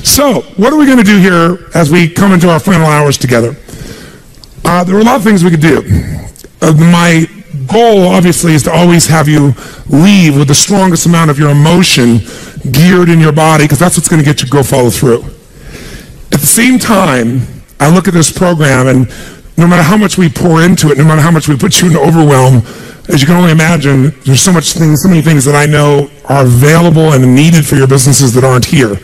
So, what are we going to do here as we come into our final hours together? There are a lot of things we could do. My goal, obviously, is to always have you leave with the strongest amount of your emotion geared in your body, because that's what's going to get you to go follow through. At the same time, I look at this program, and no matter how much we pour into it, no matter how much we put you in overwhelm, as you can only imagine, there's so many things that I know are available and needed for your businesses that aren't here.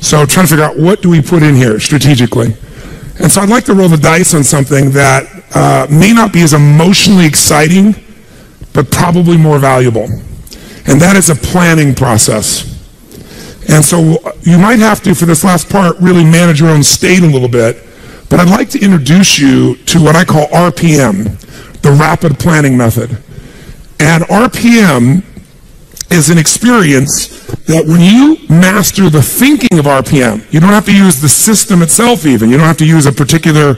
So trying to figure out, what do we put in here strategically? And so I'd like to roll the dice on something that may not be as emotionally exciting, but probably more valuable. And that is a planning process. And so you might have to, for this last part, really manage your own state a little bit. But I'd like to introduce you to what I call RPM, the Rapid Planning Method. And RPM is an experience that when you master the thinking of RPM, you don't have to use the system itself even. You don't have to use a particular,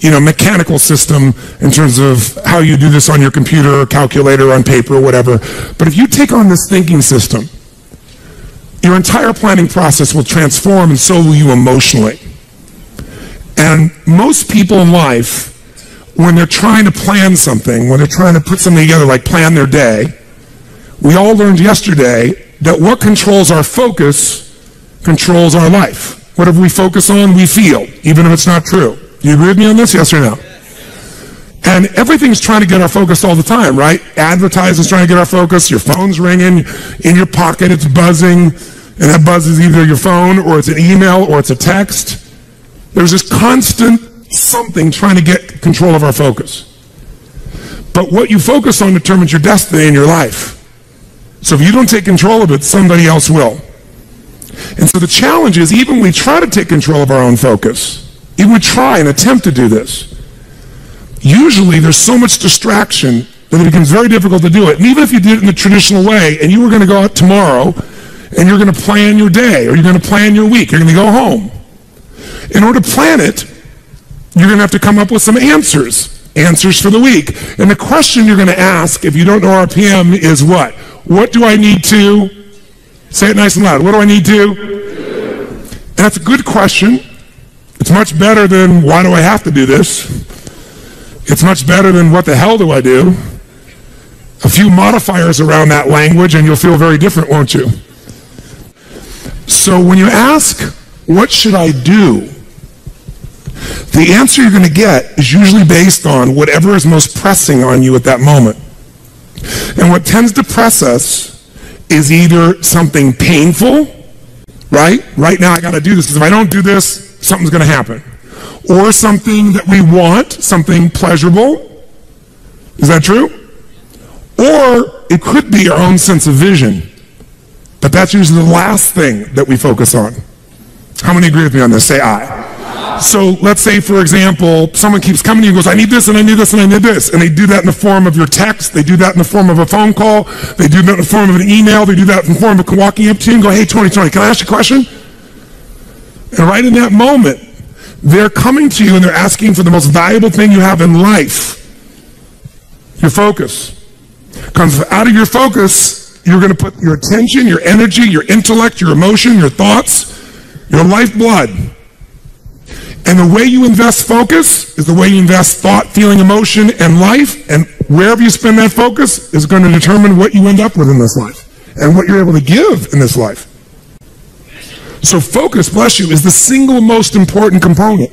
mechanical system in terms of how you do this on your computer or calculator, on paper or whatever. But if you take on this thinking system, your entire planning process will transform, and so will you emotionally. And most people in life, when they're trying to plan something, when they're trying to put something together, like plan their day, we all learned yesterday that what controls our focus controls our life. Whatever we focus on, we feel, even if it's not true. Do you agree with me on this, yes or no? And everything's trying to get our focus all the time, right? Advertising's trying to get our focus. Your phone's ringing. In your pocket, it's buzzing. And that buzz is either your phone, or it's an email, or it's a text. There's this constant something trying to get control of our focus. But what you focus on determines your destiny in your life. So if you don't take control of it, somebody else will. And so the challenge is, even when we try to take control of our own focus, even we try and attempt to do this, usually there's so much distraction that it becomes very difficult to do it. And even if you did it in the traditional way, and you were going to go out tomorrow, and you're going to plan your day, or you're going to plan your week, you're going to go home. In order to plan it, you're going to have to come up with some answers for the week. And the question you're going to ask, if you don't know RPM, is what? What do I need to? Say it nice and loud. What do I need to? And that's a good question. It's much better than, why do I have to do this? It's much better than, what the hell do I do? A few modifiers around that language and you'll feel very different, won't you? So when you ask, what should I do? The answer you're going to get is usually based on whatever is most pressing on you at that moment. And what tends to press us is either something painful, right? Right now I got to do this, because if I don't do this, something's going to happen. Or something that we want, something pleasurable. Is that true? Or it could be our own sense of vision. But that's usually the last thing that we focus on. How many agree with me on this? Say aye. So let's say, for example, someone keeps coming to you and goes, I need this and I need this and I need this. And they do that in the form of your text. They do that in the form of a phone call. They do that in the form of an email. They do that in the form of walking up to you and go, hey, Tony, can I ask you a question? And right in that moment, they're coming to you and they're asking for the most valuable thing you have in life, your focus. Because out of your focus, you're going to put your attention, your energy, your intellect, your emotion, your thoughts, your lifeblood. And the way you invest focus is the way you invest thought, feeling, emotion, and life. And wherever you spend that focus is going to determine what you end up with in this life and what you're able to give in this life. So focus, bless you, is the single most important component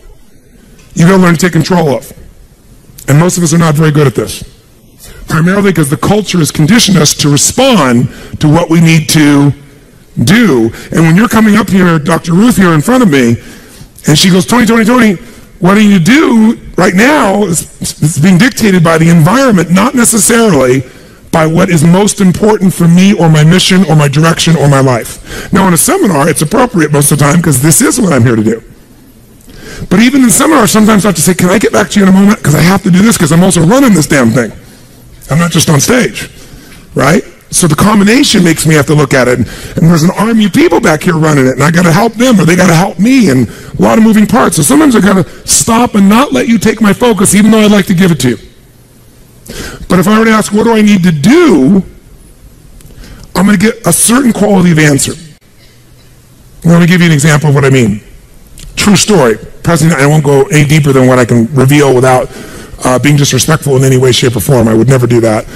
you got to learn to take control of. And most of us are not very good at this. Primarily because the culture has conditioned us to respond to what we need to do. And when you're coming up here, Dr. Ruth here in front of me, and she goes, Tony, what do you do right now is being dictated by the environment, not necessarily by what is most important for me or my mission or my direction or my life. Now in a seminar, it's appropriate most of the time because this is what I'm here to do. But even in seminars, sometimes I have to say, can I get back to you in a moment? Because I have to do this because I'm also running this damn thing. I'm not just on stage, right? So the combination makes me have to look at it. And there's an army of people back here running it, and I got to help them, or they got to help me, and a lot of moving parts. So sometimes I got to stop and not let you take my focus, even though I'd like to give it to you. But if I were to ask, what do I need to do? I'm going to get a certain quality of answer. Let me give you an example of what I mean. True story. President, I won't go any deeper than what I can reveal without being disrespectful in any way, shape, or form. I would never do that.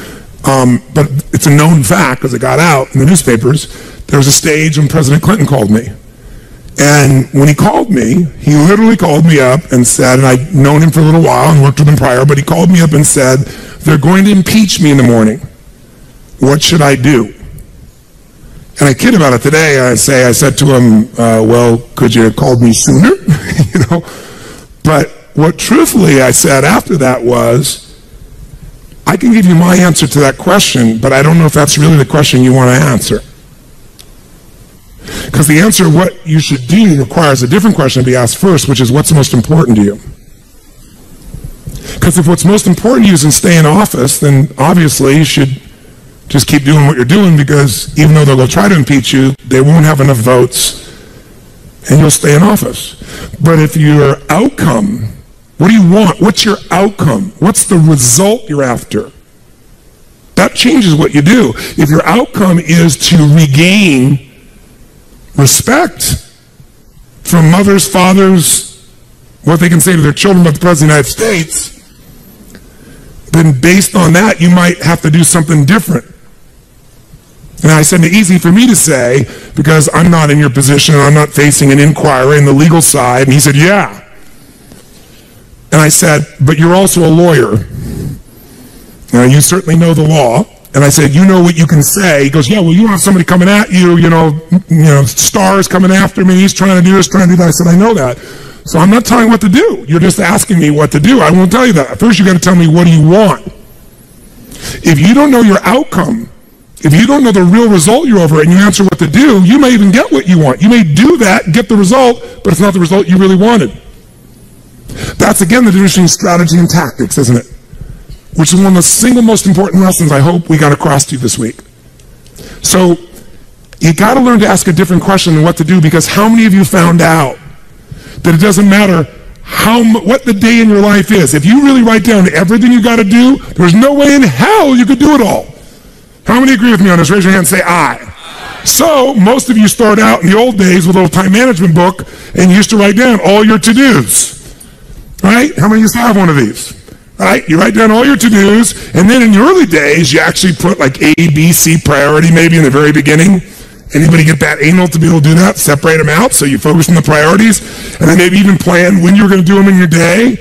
But it's a known fact, because it got out in the newspapers. There was a stage when President Clinton called me. And when he called me, he literally called me up and said, and I'd known him for a little while and worked with him prior, but he called me up and said, they're going to impeach me in the morning. What should I do? And I kid about it today. I said to him, well, could you have called me sooner? You know? But what truthfully I said after that was, I can give you my answer to that question, but I don't know if that's really the question you want to answer. Because the answer of what you should do requires a different question to be asked first, which is what's most important to you. Because if what's most important to you is to stay in office, then obviously you should just keep doing what you're doing, because even though they'll try to impeach you, they won't have enough votes and you'll stay in office. But if your outcome, what do you want? What's your outcome? What's the result you're after? That changes what you do. If your outcome is to regain respect from mothers, fathers, what they can say to their children about the President of the United States, then based on that, you might have to do something different. And I said, it's easy for me to say, because I'm not in your position, and I'm not facing an inquiry in the legal side. And he said, yeah. And I said, but you're also a lawyer. Now, you certainly know the law. And I said, you know what you can say. He goes, yeah, well, you have somebody coming at you, you know, stars coming after me. He's trying to do this, trying to do that. I said, I know that. So I'm not telling you what to do. You're just asking me what to do. I won't tell you that. First, you got to tell me, what do you want? If you don't know your outcome, if you don't know the real result you're over and you answer what to do, you may even get what you want. You may do that, get the result, but it's not the result you really wanted. That's, again, the difference between strategy and tactics, isn't it? Which is one of the single most important lessons I hope we got across to you this week. So you got to learn to ask a different question than what to do, because how many of you found out that it doesn't matter what the day in your life is? If you really write down everything you got to do, there's no way in hell you could do it all. How many agree with me on this? Raise your hand and say aye. So most of you start out in the old days with a little time management book and you used to write down all your to-dos. Right? How many of you have one of these? Right? You write down all your to-dos, and then in the early days, you actually put like A, B, C priority maybe in the very beginning. Anybody get that anal to be able to do that? Separate them out so you focus on the priorities, and then maybe even plan when you were going to do them in your day.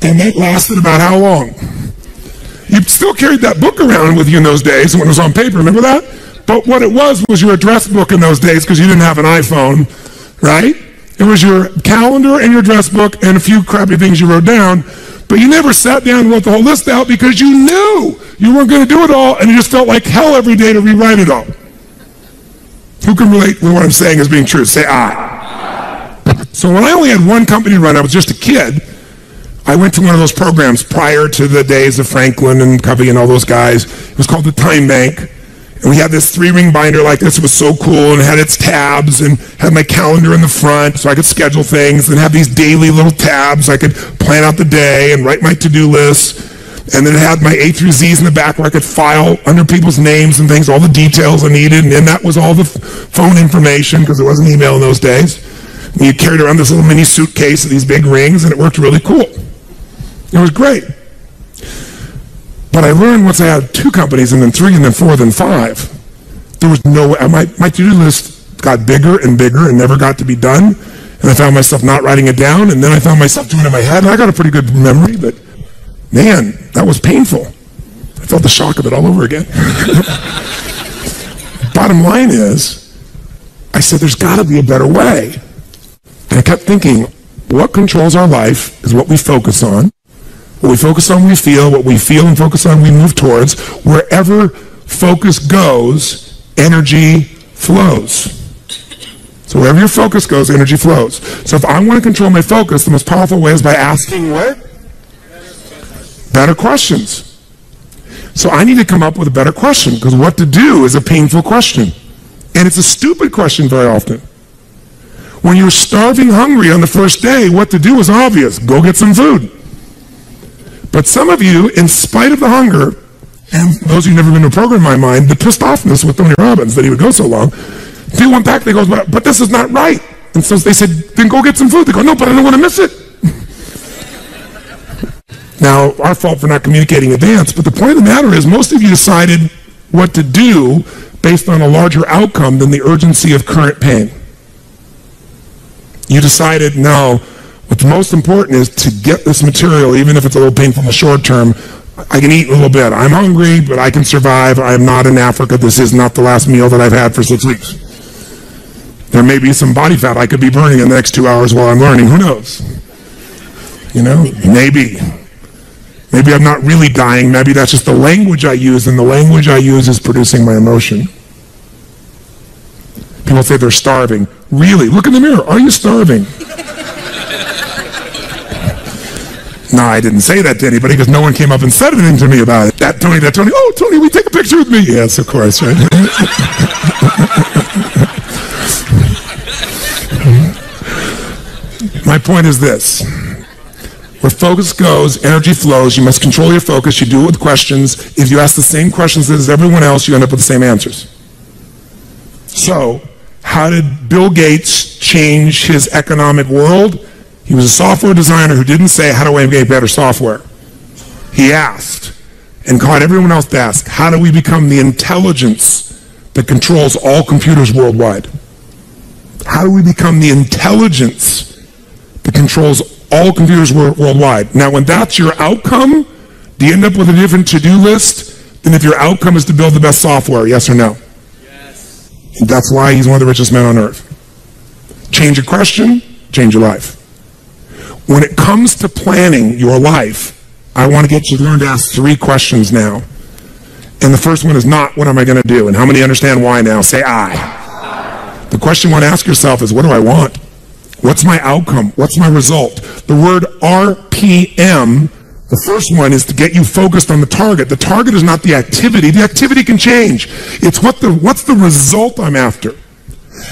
And that lasted about how long? You still carried that book around with you in those days when it was on paper, remember that? But what it was your address book in those days, because you didn't have an iPhone, right? It was your calendar and your address book and a few crappy things you wrote down. But you never sat down and wrote the whole list out, because you knew you weren't going to do it all, and it just felt like hell every day to rewrite it all. Who can relate with what I'm saying as being true? Say aye. So when I only had one company to run, I was just a kid, I went to one of those programs prior to the days of Franklin and Covey and all those guys. It was called the Time Bank. And we had this 3-ring binder like this. It was so cool, and it had its tabs and had my calendar in the front so I could schedule things, and have these daily little tabs. I could plan out the day and write my to-do lists. And then it had my A through Z's in the back where I could file under people's names and things, all the details I needed. And then that was all the phone information, because there wasn't email in those days. And you carried around this little mini suitcase with these big rings, and it worked really cool. It was great. But I learned once I had 2 companies, and then 3, and then 4, then 5, there was no way. My to-do list got bigger and bigger and never got to be done. And I found myself not writing it down, and then I found myself doing it in my head. And I got a pretty good memory, but man, that was painful. I felt the shock of it all over again. Bottom line is, I said, there's got to be a better way. And I kept thinking, what controls our life is what we focus on. What we focus on, we feel. What we feel and focus on, we move towards. Wherever focus goes, energy flows. So wherever your focus goes, energy flows. So if I want to control my focus, the most powerful way is by asking what? Better questions. So I need to come up with a better question, because what to do is a painful question. And it's a stupid question very often. When you're starving hungry on the first day, what to do is obvious. Go get some food. But some of you, in spite of the hunger, and those who've never been to a program in my mind, the pissed offness with Tony Robbins that he would go so long, They went back, they go, but this is not right. And so they said, then go get some food. They go, no, but I don't want to miss it. Now, our fault for not communicating in advance, but the point of the matter is most of you decided what to do based on a larger outcome than the urgency of current pain. You decided, no, what's most important is to get this material, even if it's a little painful in the short term. I can eat a little bit. I'm hungry, but I can survive. I am not in Africa. This is not the last meal that I've had for 6 weeks. There may be some body fat I could be burning in the next 2 hours while I'm learning. Who knows? You know, maybe. Maybe I'm not really dying. Maybe that's just the language I use, and the language I use is producing my emotion. People say they're starving. Really? Look in the mirror. Are you starving? No, I didn't say that to anybody because no one came up and said anything to me about it. That Tony. Oh, Tony, will you take a picture with me? Yes, of course, right? My point is this. Where focus goes, energy flows. You must control your focus. You do it with questions. If you ask the same questions as everyone else, you end up with the same answers. So, how did Bill Gates change his economic world? He was a software designer who didn't say, how do I make better software? He asked, and caught everyone else to ask, how do we become the intelligence that controls all computers worldwide? How do we become the intelligence that controls all computers worldwide? Now, when that's your outcome, do you end up with a different to-do list than if your outcome is to build the best software? Yes or no? Yes. That's why he's one of the richest men on earth. Change your question, change your life. When it comes to planning your life, I want to get you to learn to ask 3 questions now. And the first one is not, what am I going to do? And how many understand why now? Say I. The question you want to ask yourself is, what do I want? What's my outcome? What's my result? The word RPM, the first one is to get you focused on the target. The target is not the activity. The activity can change. It's what's the result I'm after.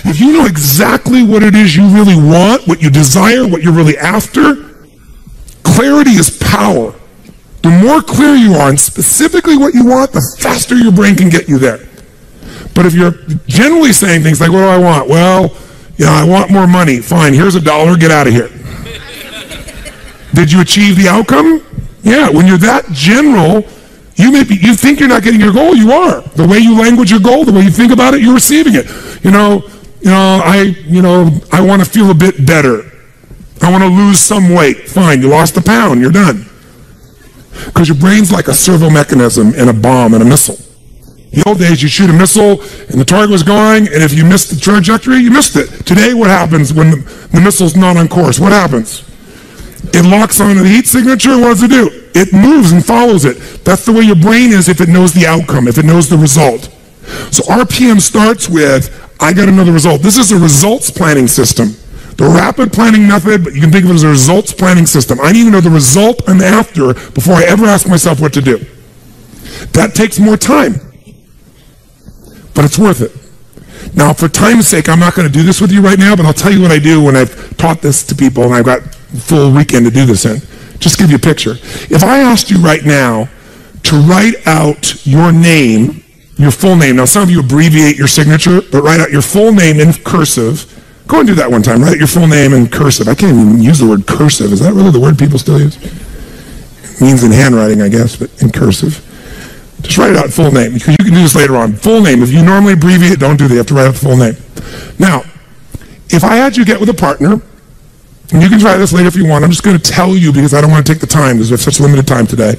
If you know exactly what it is you really want, what you desire, what you're really after, clarity is power. The more clear you are on specifically what you want, the faster your brain can get you there. But if you're generally saying things like, what do I want? Well, you know, I want more money. Fine, here's $1, get out of here. Did you achieve the outcome? Yeah, when you're that general, you think you're not getting your goal, you are. The way you language your goal, the way you think about it, you're receiving it. I want to feel a bit better. I want to lose some weight. Fine, you lost a pound, you're done. Because your brain's like a servo mechanism in a bomb and a missile. In the old days, you shoot a missile, and the target was going, and if you missed the trajectory, you missed it. Today, what happens when the missile's not on course? What happens? It locks onto the heat signature. What does it do? It moves and follows it. That's the way your brain is if it knows the outcome, if it knows the result. So RPM starts with, I got to know the result. This is a results planning system. The rapid planning method, but you can think of it as a results planning system. I need to know the result I'm after before I ever ask myself what to do. That takes more time, but it's worth it. Now, for time's sake, I'm not going to do this with you right now, but I'll tell you what I do when I've taught this to people and I've got a full weekend to do this in. Just give you a picture. If I asked you right now to write out your name, your full name. Now, some of you abbreviate your signature, but write out your full name in cursive. Go and do that one time. Write out your full name in cursive. I can't even use the word cursive. Is that really the word people still use? It means in handwriting, I guess, but in cursive. Just write it out full name, because you can do this later on. Full name. If you normally abbreviate, don't do that. You have to write out the full name. Now, if I had you get with a partner, and you can try this later if you want. I'm just going to tell you because I don't want to take the time because we have such limited time today.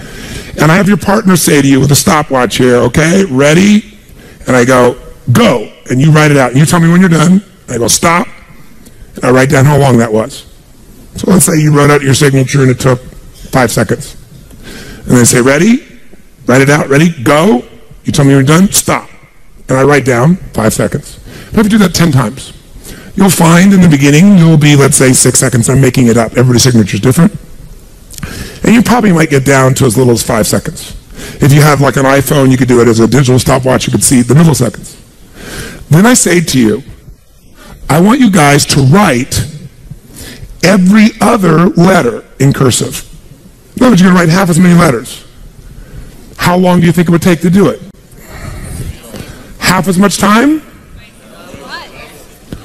And I have your partner say to you with a stopwatch here, okay, ready? And I go, go. And you write it out. And you tell me when you're done. I go, stop. And I write down how long that was. So let's say you wrote out your signature and it took 5 seconds. And I say, ready? Write it out. Ready? Go. You tell me when you're done. Stop. And I write down 5 seconds. I have to do that 10 times. You'll find in the beginning, you'll be, let's say, 6 seconds. I'm making it up. Everybody's signature is different. And you probably might get down to as little as 5 seconds. If you have like an iPhone, you could do it as a digital stopwatch. You could see the middle seconds. Then I say to you, I want you guys to write every other letter in cursive. In other words, you're going to write half as many letters. How long do you think it would take to do it? Half as much time?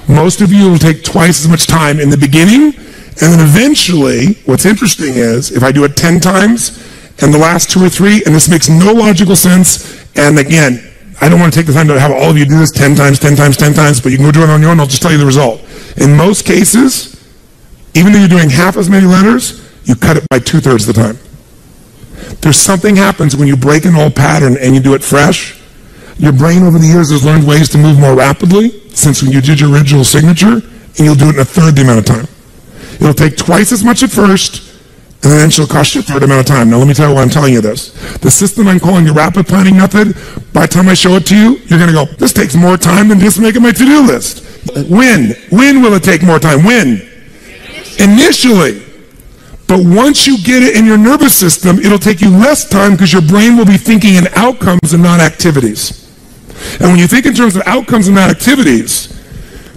Most of you will take twice as much time in the beginning, and then eventually, what's interesting is, if I do it 10 times, and the last 2 or 3, and this makes no logical sense, and again, I don't want to take the time to have all of you do this 10 times, 10 times, 10 times, but you can go do it on your own, I'll just tell you the result. In most cases, even though you're doing half as many letters, you cut it by 2/3 of the time. There's something happens when you break an old pattern and you do it fresh. Your brain over the years has learned ways to move more rapidly since when you did your original signature, and you'll do it in 1/3 the amount of time. It'll take twice as much at first, and then it'll cost you 1/3 amount of time. Now let me tell you why I'm telling you this. The system I'm calling the rapid planning method, by the time I show it to you, you're going to go, this takes more time than just making my to-do list. When? When will it take more time? When? Initially. But once you get it in your nervous system, it'll take you less time because your brain will be thinking in outcomes and not activities. And when you think in terms of outcomes and not activities,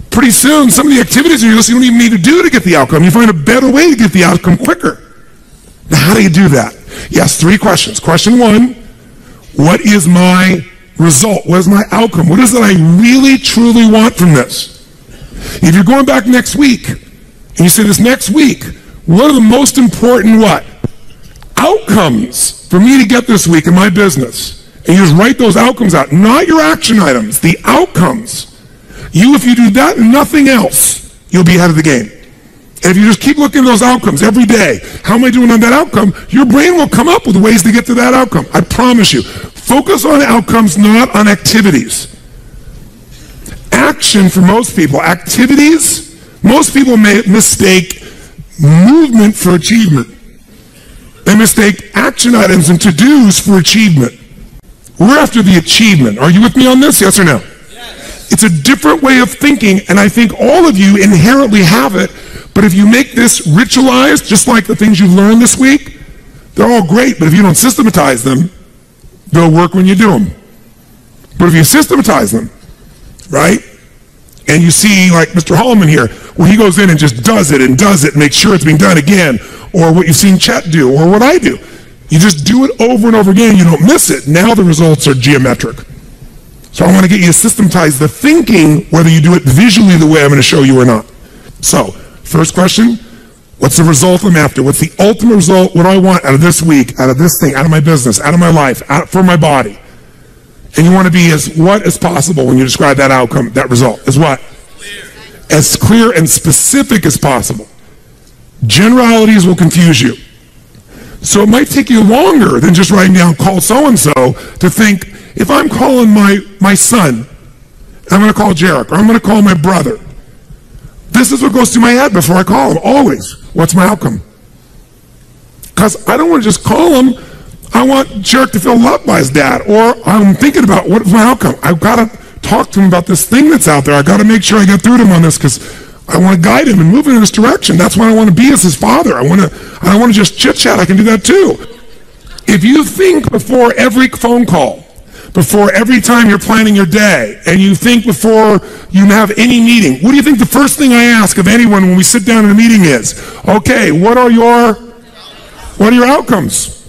pretty soon some of the activities on your list you don't even need to do to get the outcome. You find a better way to get the outcome quicker. Now, how do you do that? Yes, 3 questions. Question 1, what is my result? What is my outcome? What is it I really, truly want from this? If you're going back next week, and you say this next week, what are the most important what? Outcomes for me to get this week in my business. And you just write those outcomes out, not your action items, the outcomes. If you do that and nothing else, you'll be ahead of the game. And if you just keep looking at those outcomes every day, how am I doing on that outcome? Your brain will come up with ways to get to that outcome. I promise you. Focus on outcomes, not on activities. Action for most people, activities, most people may mistake movement for achievement. They mistake action items and to-dos for achievement. We're after the achievement. Are you with me on this? Yes or no? Yes. It's a different way of thinking, and I think all of you inherently have it, but if you make this ritualized, just like the things you've learned this week, they're all great, but if you don't systematize them, they'll work when you do them. But if you systematize them, right, and you see like Mr. Holloman here, where he goes in and just does it and makes sure it's being done again, or what you've seen Chet do, or what I do. You just do it over and over again, you don't miss it. Now the results are geometric. So I want to get you to systematize the thinking, whether you do it visually the way I'm going to show you or not. So, first question, what's the result I'm after? What's the ultimate result? What do I want out of this week, out of this thing, out of my business, out of my life, for my body? And you want to be as what as possible when you describe that outcome, that result. As what? Clear. As clear and specific as possible. Generalities will confuse you. So it might take you longer than just writing down call so-and-so to think, if I'm calling my son, I'm going to call Jarek, or I'm going to call my brother. This is what goes through my head before I call him, always. What's my outcome? Because I don't want to just call him. I want Jarek to feel loved by his dad, or I'm thinking about what's my outcome. I've got to talk to him about this thing that's out there. I've got to make sure I get through to him on this because I want to guide him and move him in this direction. That's why I want to be as his father. I don't want to just chit-chat. I can do that too. If you think before every phone call, before every time you're planning your day, and you think before you have any meeting, what do you think the first thing I ask of anyone when we sit down in a meeting is? Okay, what are your outcomes?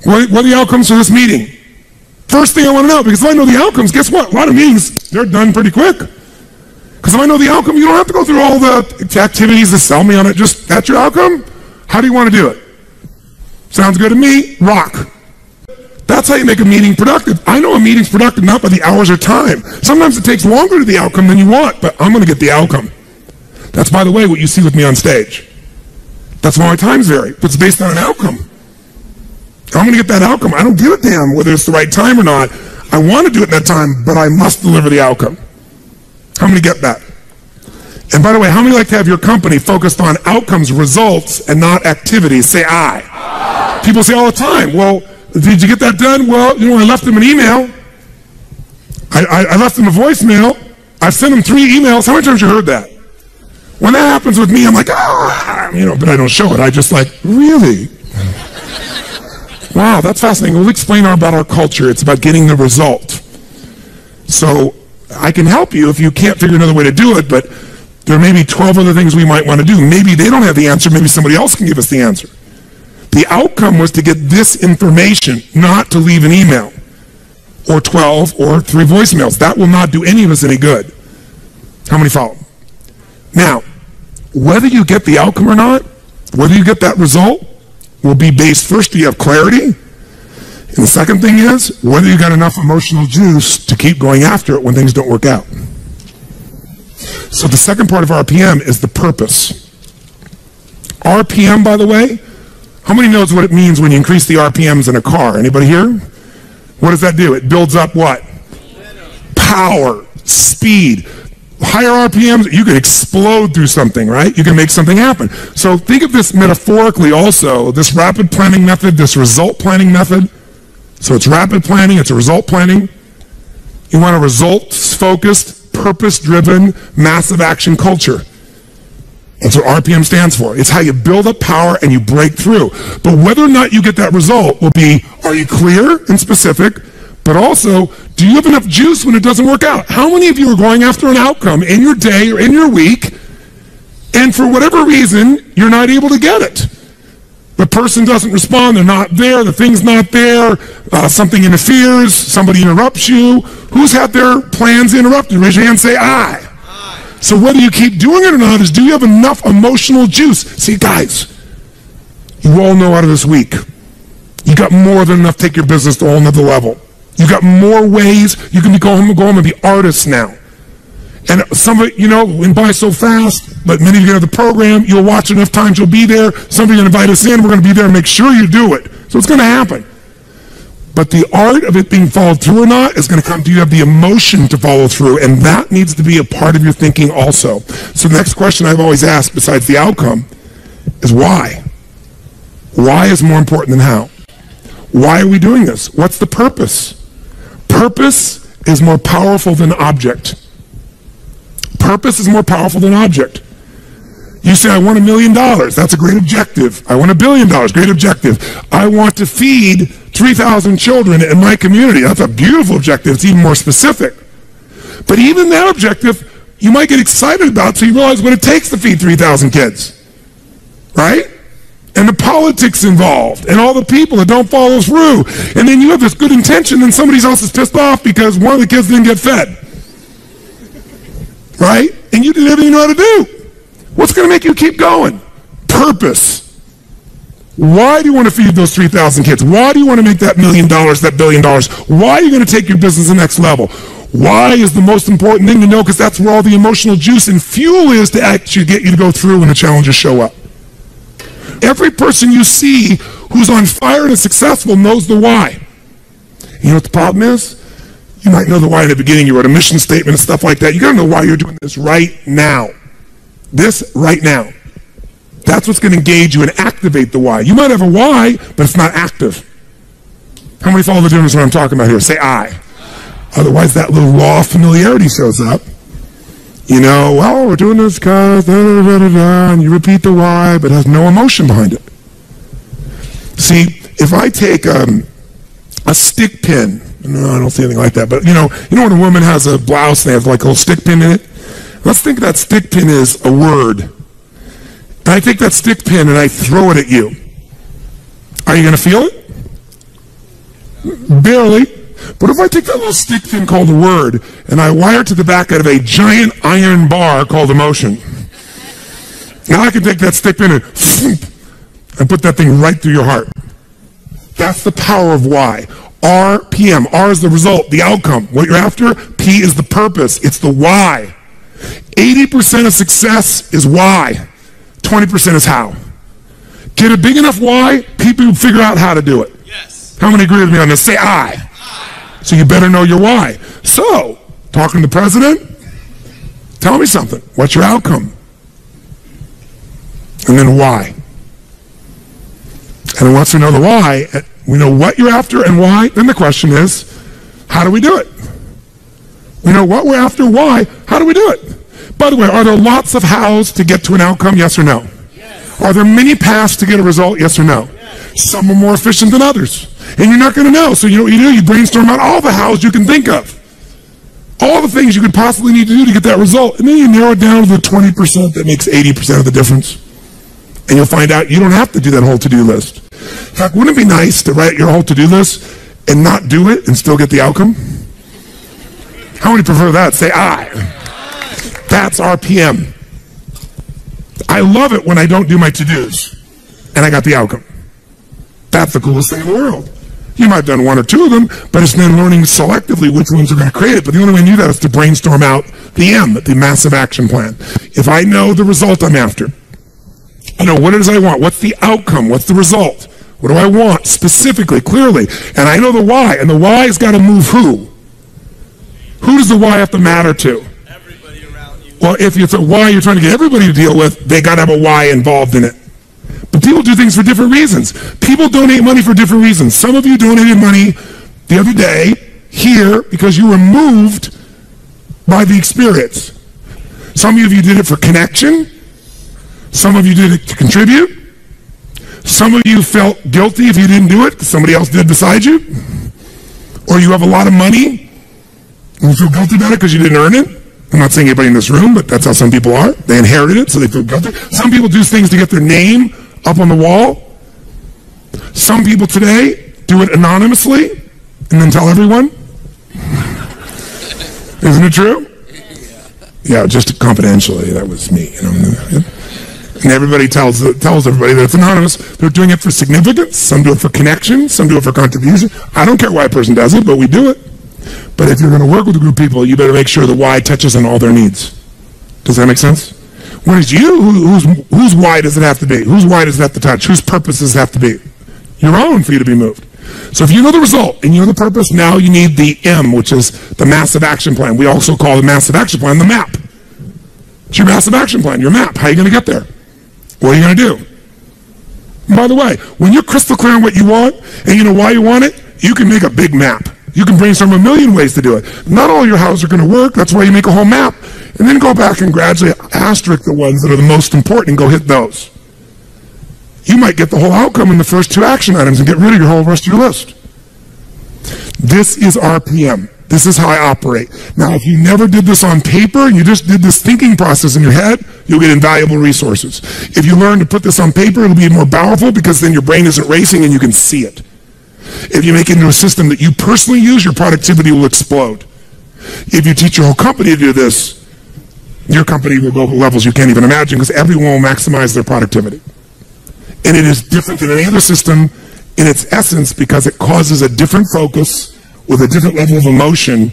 What are the outcomes for this meeting? First thing I want to know, because if I know the outcomes, guess what? A lot of meetings, they're done pretty quick. Because if I know the outcome, you don't have to go through all the activities to sell me on it. Just, that's your outcome? How do you want to do it? Sounds good to me? Rock. That's how you make a meeting productive. I know a meeting's productive not by the hours or time. Sometimes it takes longer to the outcome than you want, but I'm going to get the outcome. That's, by the way, what you see with me on stage. That's why my times vary. But it's based on an outcome. I'm going to get that outcome. I don't give a damn whether it's the right time or not. I want to do it in that time, but I must deliver the outcome. How many get that? And by the way, how many like to have your company focused on outcomes, results, and not activities? Say aye. Aye. People say all the time, well, did you get that done? Well, I left them an email. I left them a voicemail. I've sent them 3 emails. How many times have you heard that? When that happens with me, I'm like, but I don't show it. I just like, really? Wow, that's fascinating. We'll explain about our culture. It's about getting the result. So I can help you if you can't figure another way to do it, but there may be 12 other things we might want to do. Maybe they don't have the answer. Maybe somebody else can give us the answer. The outcome was to get this information, not to leave an email or 12 or 3 voicemails. That will not do any of us any good. How many follow? Now, whether you get the outcome or not, whether you get that result, will be based, first, do you have clarity? And the second thing is, whether you got enough emotional juice to keep going after it when things don't work out. So the second part of RPM is the purpose. RPM, by the way, how many knows what it means when you increase the RPMs in a car? Anybody here? What does that do? It builds up what? Power, speed. Higher RPMs, you can explode through something, right? You can make something happen. So think of this metaphorically also, this rapid planning method, this result planning method. So it's rapid planning, it's a result planning. You want a results-focused, purpose-driven, massive action culture. That's what RPM stands for. It's how you build up power and you break through. But whether or not you get that result will be, are you clear and specific? But also, do you have enough juice when it doesn't work out? How many of you are going after an outcome in your day or in your week, and for whatever reason, you're not able to get it? The person doesn't respond, they're not there, the thing's not there, something interferes, somebody interrupts you. Who's had their plans interrupted? Raise your hand and say, I. So whether you keep doing it or not is, do you have enough emotional juice? See, guys, you all know out of this week, you got more than enough to take your business to a whole nother level. You got more ways. You can go home and be artists now. And somebody, you know, went by so fast, but many of you have the program, you'll watch enough times, you'll be there, somebody will invite us in, we're going to be there and make sure you do it. So it's going to happen. But the art of it being followed through or not is going to come to you have the emotion to follow through, and that needs to be a part of your thinking also. So the next question I've always asked, besides the outcome, is why? Why is more important than how? Why are we doing this? What's the purpose? Purpose is more powerful than object. Purpose is more powerful than object. You say, I want $1 million. That's a great objective. I want $1 billion. Great objective. I want to feed 3,000 children in my community. That's a beautiful objective. It's even more specific. But even that objective, you might get excited about, so you realize what it takes to feed 3,000 kids. Right? And the politics involved, and all the people that don't follow through. And then you have this good intention, and somebody else is pissed off because one of the kids didn't get fed. Right? And you did everything you know how to do. What's going to make you keep going? Purpose. Why do you want to feed those 3,000 kids? Why do you want to make that $1 million, that $1 billion? Why are you going to take your business to the next level? Why is the most important thing to know? Because that's where all the emotional juice and fuel is to actually get you to go through when the challenges show up. Every person you see who's on fire and is successful knows the why. You know what the problem is? You might know the why in the beginning. You wrote a mission statement and stuff like that. You got to know why you're doing this right now. This right now. That's what's going to engage you and activate the why. You might have a why, but it's not active. How many follow the difference what I'm talking about here? Say I. Otherwise, that little law of familiarity shows up. You know, well, we're doing this because, and you repeat the why, but it has no emotion behind it. See, if I take a stick pin, no, I don't see anything like that, but you know when a woman has a blouse, they have like a little stick pin in it? Let's think that stick pin is a word. And I take that stick pin and I throw it at you. Are you going to feel it? Barely. But if I take that little stick pin called a word and I wire it to the back out of a giant iron bar called emotion, now I can take that stick pin and put that thing right through your heart. That's the power of why. RPM. R is the result, the outcome. What you're after, P is the purpose. It's the why. 80% of success is why. 20% is how. Get a big enough why, people will figure out how to do it. Yes. How many agree with me on this? Say I. So you better know your why. So, talking to the president, tell me something. What's your outcome? And then why? And once we know the why, we know what you're after and why, then the question is, how do we do it? We know what we're after, why, how do we do it? By the way, are there lots of hows to get to an outcome, yes or no? Yes. Are there many paths to get a result, yes or no? Yes. Some are more efficient than others. And you're not going to know. So you know what you do? You brainstorm out all the hows you can think of. All the things you could possibly need to do to get that result. And then you narrow it down to the 20% that makes 80% of the difference. And you'll find out you don't have to do that whole to-do list. In fact, wouldn't it be nice to write your whole to-do list and not do it and still get the outcome? How many prefer that? Say I. That's RPM. I love it when I don't do my to-dos and I got the outcome. That's the coolest thing in the world. You might have done one or two of them, but it's then learning selectively which ones are going to create it. But the only way I knew that is to brainstorm out the M, the massive action plan. If I know the result I'm after, I know what it is I want, what's the outcome, what's the result, what do I want specifically, clearly, and I know the why, and the why has got to move who? Who does the why have to matter to? Everybody around you. Well, if it's a why you're trying to get everybody to deal with, they got to have a why involved in it. But people do things for different reasons. People donate money for different reasons. Some of you donated money the other day here because you were moved by the experience. Some of you did it for connection. Some of you did it to contribute. Some of you felt guilty if you didn't do it because somebody else did beside you. Or you have a lot of money and you feel guilty about it because you didn't earn it. I'm not saying anybody in this room, but that's how some people are. They inherited it, so they feel guilty. Some people do things to get their name up on the wall. Some people today do it anonymously and then tell everyone. Isn't it true? Yeah, just confidentially. That was me. You know? And everybody tells everybody that it's anonymous. They're doing it for significance. Some do it for connection. Some do it for contribution. I don't care why a person does it, but we do it. But if you're going to work with a group of people, you better make sure the why touches on all their needs. Does that make sense? When it's you, whose why does it have to be? Whose why does it have to touch? Whose purpose does it have to be? Your own, for you to be moved. So if you know the result and you know the purpose, now you need the M, which is the massive action plan. We also call the massive action plan the map. It's your massive action plan, your map. How are you going to get there? What are you going to do? And by the way, when you're crystal clear on what you want and you know why you want it, you can make a big map. You can brainstorm a million ways to do it. Not all your houses are going to work. That's why you make a whole map. And then go back and gradually asterisk the ones that are the most important and go hit those. You might get the whole outcome in the first two action items and get rid of your whole rest of your list. This is RPM. This is how I operate. Now, if you never did this on paper and you just did this thinking process in your head, you'll get invaluable resources. If you learn to put this on paper, it'll be more powerful because then your brain isn't racing and you can see it. If you make it into a system that you personally use, your productivity will explode. If you teach your whole company to do this, your company will go to levels you can't even imagine because everyone will maximize their productivity. And it is different than any other system in its essence because it causes a different focus with a different level of emotion,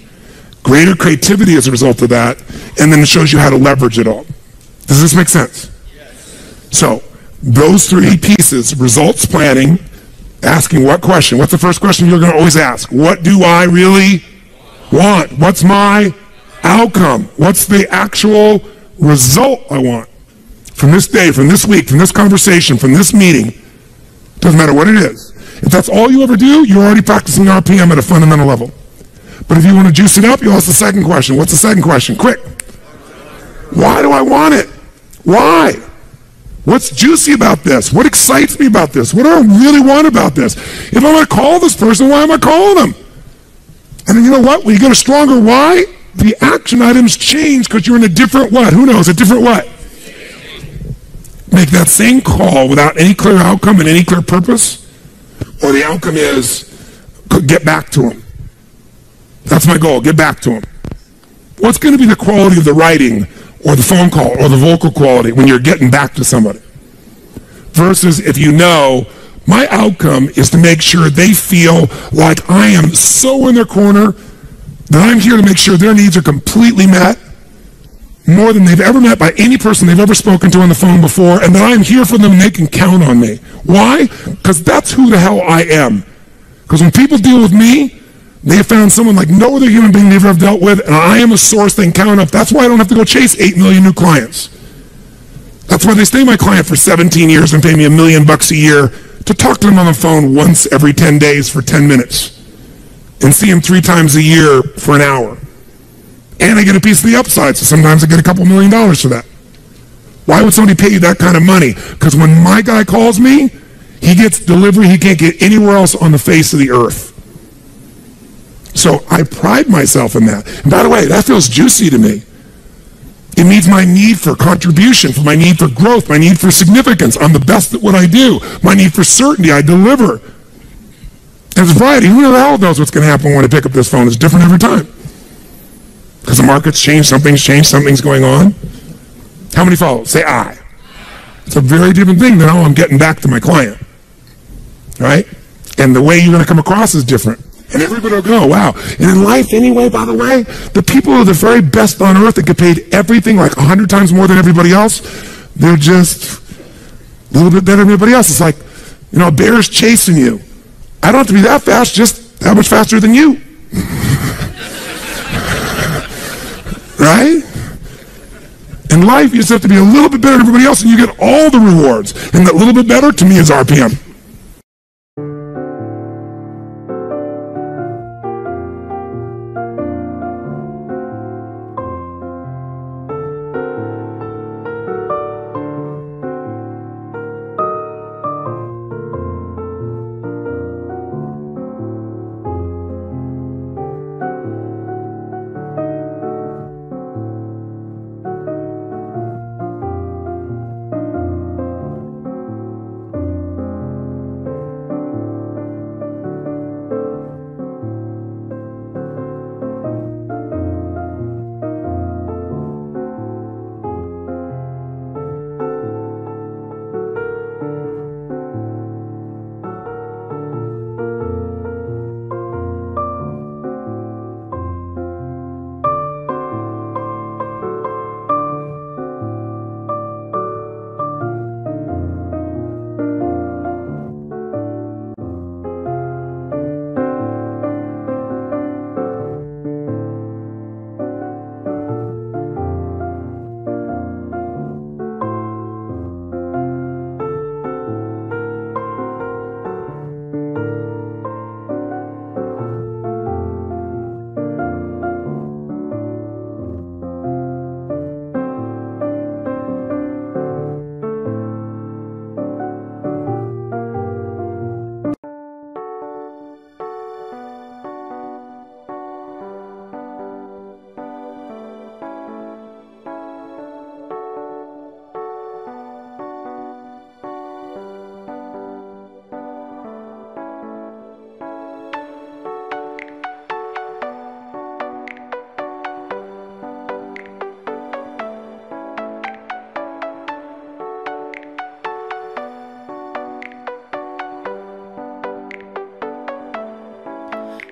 greater creativity as a result of that, and then it shows you how to leverage it all. Does this make sense? Yes. So, those three pieces, results planning, asking what question? What's the first question you're going to always ask? What do I really want? What's my outcome? What's the actual result I want? From this day, from this week, from this conversation, from this meeting, doesn't matter what it is. If that's all you ever do, you're already practicing RPM at a fundamental level. But if you want to juice it up, you ask the second question. What's the second question? Quick. Why do I want it? Why? What's juicy about this? What excites me about this? What do I really want about this? If I'm going to call this person, why am I calling them? And then you know what? When you get a stronger why, the action items change because you're in a different what? Who knows? A different what? Make that same call without any clear outcome and any clear purpose, or the outcome is get back to him. That's my goal, get back to him. What's going to be the quality of the writing or the phone call or the vocal quality when you're getting back to somebody? Versus if you know, my outcome is to make sure they feel like I am so in their corner that I'm here to make sure their needs are completely met, more than they've ever met by any person they've ever spoken to on the phone before, and that I'm here for them and they can count on me. Why? Because that's who the hell I am. Because when people deal with me, they have found someone like no other human being they've ever dealt with, and I am a source they can count on. That's why I don't have to go chase 8 million new clients. That's why they stay my client for 17 years and pay me $1 million a year to talk to them on the phone once every 10 days for 10 minutes and see them 3 times a year for an hour. And I get a piece of the upside, so sometimes I get a couple $1 million for that. Why would somebody pay you that kind of money? Because when my guy calls me, he gets delivery he can't get anywhere else on the face of the earth. So I pride myself in that. And by the way, that feels juicy to me. It means my need for contribution, for my need for growth, my need for significance. I'm the best at what I do. My need for certainty, I deliver. And it's variety. Who the hell knows what's going to happen when I pick up this phone? It's different every time. Because the market's changed, something's going on. How many follow? Say I. It's a very different thing than how I'm getting back to my client. Right? And the way you're going to come across is different. And everybody will go, wow. And in life anyway, by the way, the people who are the very best on earth that get paid everything like 100 times more than everybody else, they're just a little bit better than everybody else. It's like, you know, a bear's chasing you. I don't have to be that fast, just that much faster than you. Right? In life, you just have to be a little bit better than everybody else, and you get all the rewards. And that little bit better, to me, is RPM.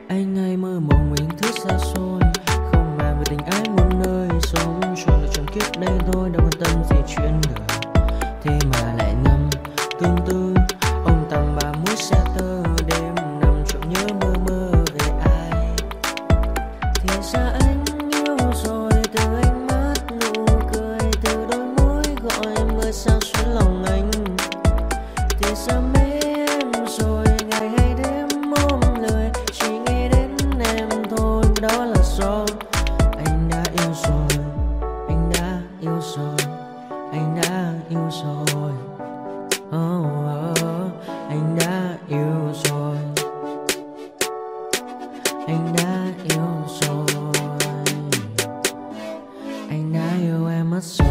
Anh hay mơ mộng mình thức xa xôi, không màng về tình ái muôn nơi, sống cho lựa chọn kiếp đây thôi, đâu quan tâm gì chuyện đời. Thế mà lại ngâm tương tư, ông tầm bà mũi xe tơ, đêm nằm trộm nhớ mơ mơ về ai. Thì ra anh yêu rồi, từ ánh mắt nụ cười, từ đôi môi gọi mưa sao xuyến lòng anh. Thì ra mê em rồi, ngày hay đêm ôm lời, chỉ nghĩ đến em thôi, đó là do anh đã yêu rồi, anh đã yêu rồi, anh đã yêu rồi. Anh đã yêu rồi, anh đã yêu rồi, anh đã yêu em mất rồi.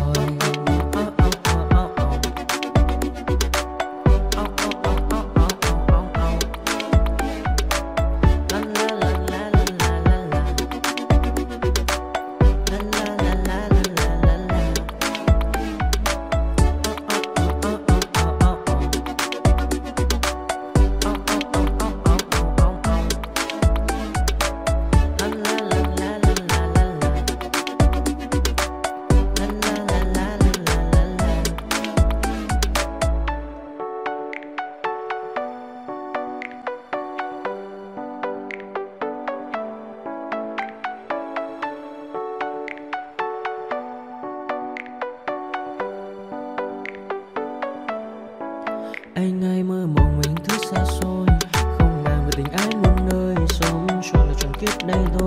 Anh hay mơ mộng mình thức xa xôi, không màng về tình ái muôn nơi, sống cho lựa chọn kiếp đây thôi.